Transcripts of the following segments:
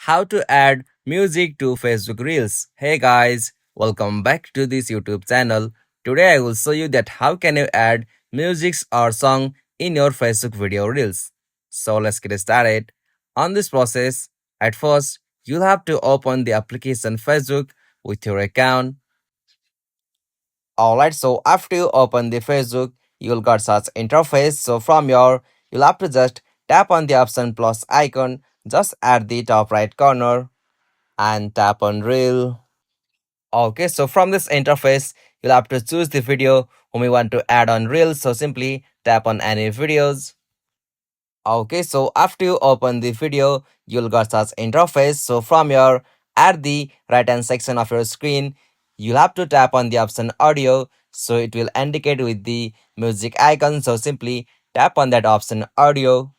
how to add music to Facebook Reels. Hey guys, welcome back to this YouTube channel. Today I will show you that how can you add music or song in your Facebook video Reels. So let's get started. On this process, at first you'll have to open the application Facebook with your account. Alright, so after you open the Facebook, you'll got such interface. So from your, you'll have to just tap on the option plus icon just at the top right corner and tap on reel. Okay, so from this interface, you'll have to choose the video whom you want to add on reel. So simply tap on any videos. Okay, so after you open the video, you'll got such interface. So from your at the right hand section of your screen, you'll have to tap on the option audio. So it will indicate with the music icon. So simply tap on that option audio.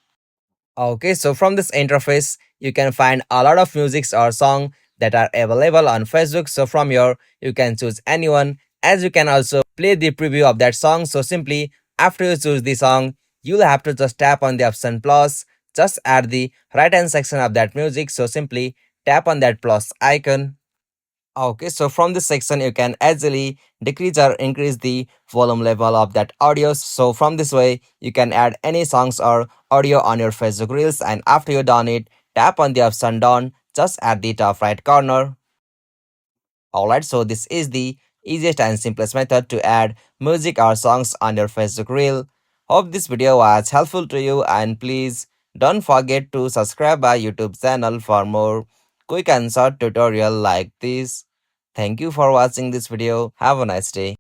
Okay, so from this interface, you can find a lot of musics or song that are available on Facebook. So from here, you can choose anyone, as you can also play the preview of that song. So simply after you choose the song, you'll have to just tap on the option plus just at the right hand section of that music. So simply tap on that plus icon. Okay, so from this section, you can easily decrease or increase the volume level of that audio. So from this way, you can add any songs or audio on your Facebook Reels. And after you're done it, tap on the option done just at the top right corner. Alright, so this is the easiest and simplest method to add music or songs on your Facebook Reel. Hope this video was helpful to you and please don't forget to subscribe our YouTube channel for more quick and short tutorial like this. Thank you for watching this video. Have a nice day.